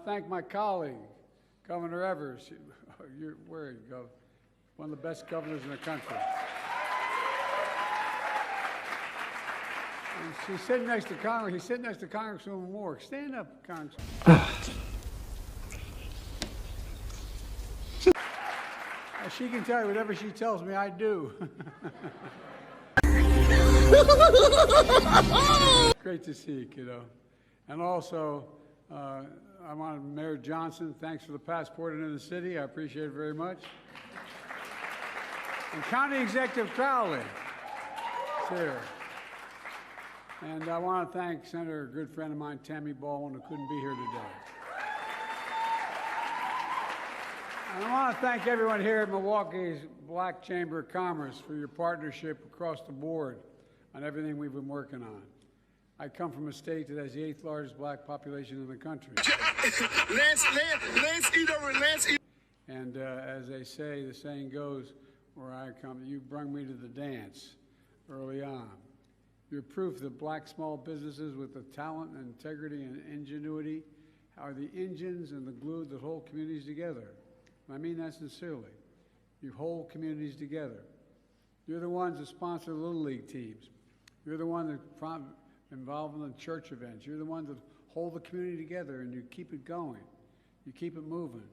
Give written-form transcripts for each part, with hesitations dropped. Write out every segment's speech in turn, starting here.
to thank my colleague, Governor Evers. Where you go? One of the best governors in the country. And she's sitting next to Congress. He's sitting next to Congresswoman Moore. Stand up, Congresswoman. She can tell you whatever she tells me, I do. Great to see you, kiddo. And also, I want Mayor Johnson, thanks for the passport into the city. I appreciate it very much. And County Executive Crowley is here. And I want to thank Senator, a good friend of mine, Tammy Baldwin, who couldn't be here today. And I want to thank everyone here at Milwaukee's Black Chamber of Commerce for your partnership across the board on everything we've been working on. I come from a state that has the 8th largest black population in the country. And as they say, the saying goes, where I come, you brung me to the dance early on. You're proof that black small businesses with the talent and integrity and ingenuity are the engines and the glue that hold communities together. And I mean that sincerely. You hold communities together. You're the ones that sponsor the Little League teams. You're the one that involved in the church events. You're the ones that hold the community together, and you keep it going. You keep it moving.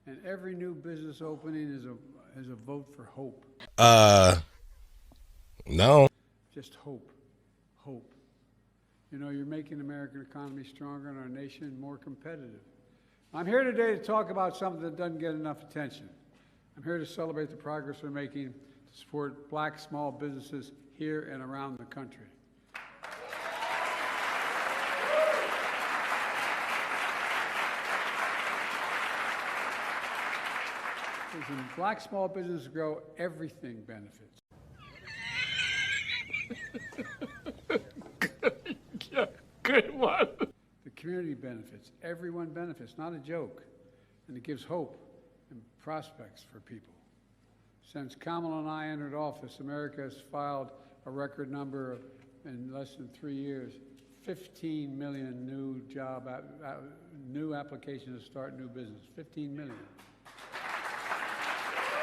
And every new business opening is a vote for hope. No. Just hope. Hope. You know, you're making the American economy stronger and our nation more competitive. I'm here today to talk about something that doesn't get enough attention. I'm here to celebrate the progress we're making to support black small businesses here and around the country. Because when black small businesses grow, everything benefits. Good one. The community benefits. Everyone benefits. Not a joke. And it gives hope and prospects for people. Since Kamala and I entered office, America has filed a record number in less than 3 years, 15 million new applications to start new business. 15 million.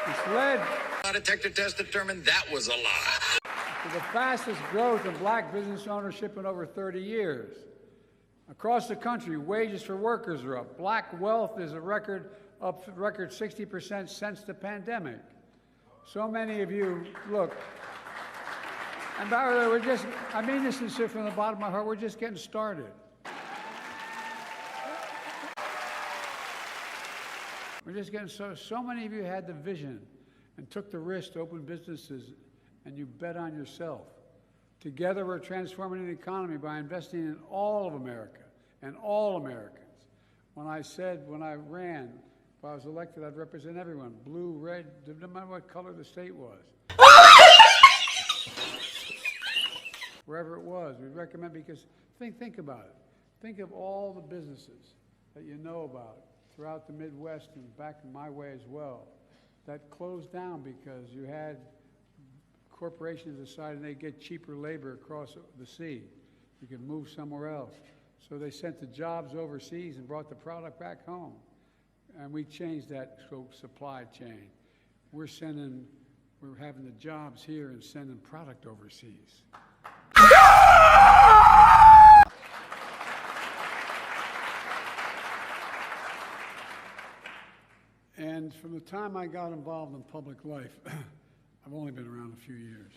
It's led. A detector test determined that was a lie. To the fastest growth in black business ownership in over 30 years. Across the country, wages for workers are up. Black wealth is up 60% since the pandemic. So many of you, look, and by the way, I mean this sincere from the bottom of my heart, we're just getting started. We're just getting so many of you had the vision and took the risk to open businesses, and you bet on yourself. Together, we're transforming the economy by investing in all of America and all Americans. When I ran, if I was elected, I'd represent everyone, blue, red, no matter what color the state was. Wherever it was, we recommend, because think about it. Think of all the businesses that you know about throughout the Midwest and back my way as well that closed down because you had corporations deciding they'd get cheaper labor across the sea. You could move somewhere else. So they sent the jobs overseas and brought the product back home. And we changed that supply chain. We're having the jobs here and sending product overseas. And from the time I got involved in public life, I've only been around a few years.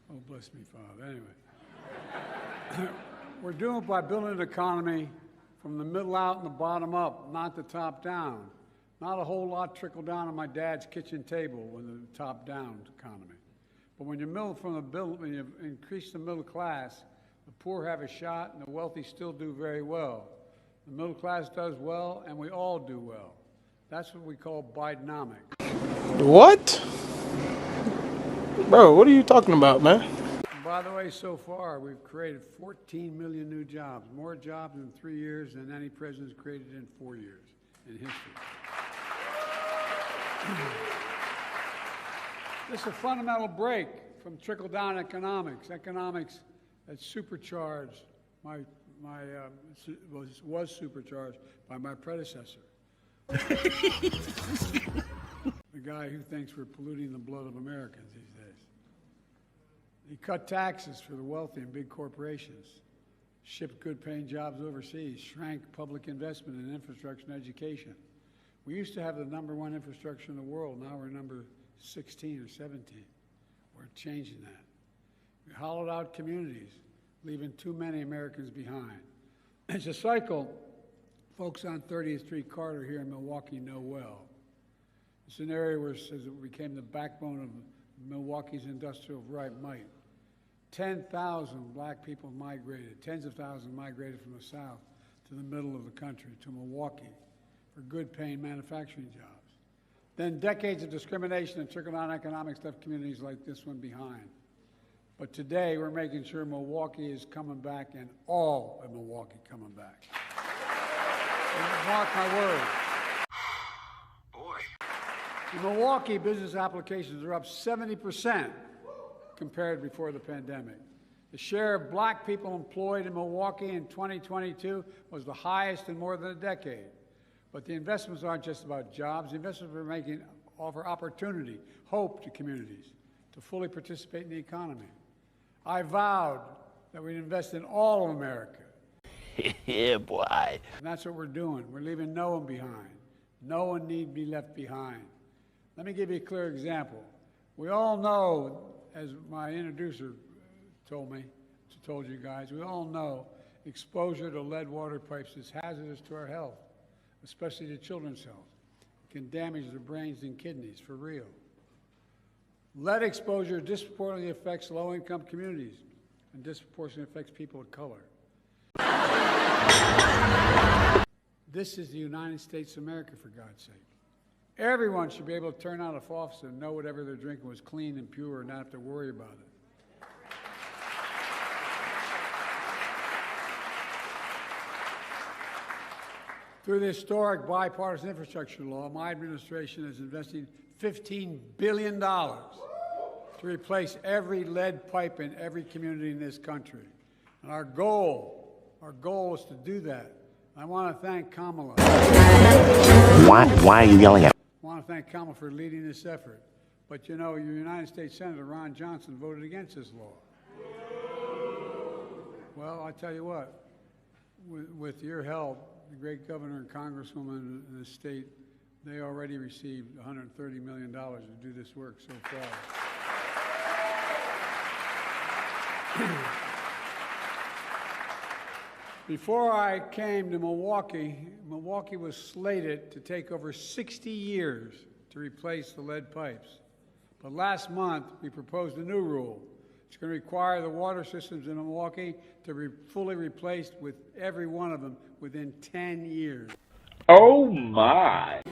Oh, bless me, Father. Anyway, we're doing it by building an economy from the middle out and the bottom up, not the top down. Not a whole lot trickle down on my dad's kitchen table when the top down economy. But when when you increase the middle class, the poor have a shot and the wealthy still do very well. The middle class does well, and we all do well. That's what we call Bidenomics. What? Bro, what are you talking about, man? And by the way, so far, we've created 14 million new jobs, more jobs in 3 years than any president's created in 4 years in history. This is a fundamental break from trickle-down economics. Economics that supercharged was supercharged by my predecessor. The guy who thinks we're polluting the blood of Americans these days. He cut taxes for the wealthy and big corporations, shipped good-paying jobs overseas, shrank public investment in infrastructure and education. We used to have the #1 infrastructure in the world. Now we're number 16 or 17. We're changing that. We hollowed out communities, leaving too many Americans behind. It's a cycle folks on 30th Street Carter here in Milwaukee know well. It's an area where it became the backbone of Milwaukee's industrial might. 10,000 black people migrated, tens of thousands migrated from the south to the middle of the country, to Milwaukee, for good-paying manufacturing jobs. Then decades of discrimination and trickle-down economics left communities like this one behind. But today, we're making sure Milwaukee is coming back, and all of Milwaukee coming back. Mark my words. Boy. In Milwaukee, business applications are up 70% compared before the pandemic. The share of black people employed in Milwaukee in 2022 was the highest in more than a decade. But the investments aren't just about jobs. The investments we're making offer opportunity, hope to communities to fully participate in the economy. I vowed that we'd invest in all of America. Yeah, boy. And that's what we're doing. We're leaving no one behind. No one need be left behind. Let me give you a clear example. We all know, as my introducer told you guys, we all know exposure to lead water pipes is hazardous to our health, especially to children's health. It can damage their brains and kidneys, for real. Lead exposure disproportionately affects low-income communities and disproportionately affects people of color. This is the United States of America, for God's sake. Everyone should be able to turn out of office and know whatever they're drinking was clean and pure and not have to worry about it. Through the historic bipartisan infrastructure law, my administration is investing $15 billion to replace every lead pipe in every community in this country. And our goal is to do that. I want to thank Kamala. Why are you yelling at me? I want to thank Kamala for leading this effort. But you know, your United States Senator Ron Johnson voted against this law. Well, I tell you what, with your help, the great governor and congresswoman in the state, they already received $130 million to do this work so far. Before I came to Milwaukee, Milwaukee was slated to take over 60 years to replace the lead pipes. But last month, we proposed a new rule. It's going to require the water systems in Milwaukee to be fully replaced with every one of them within 10 years. Oh, my.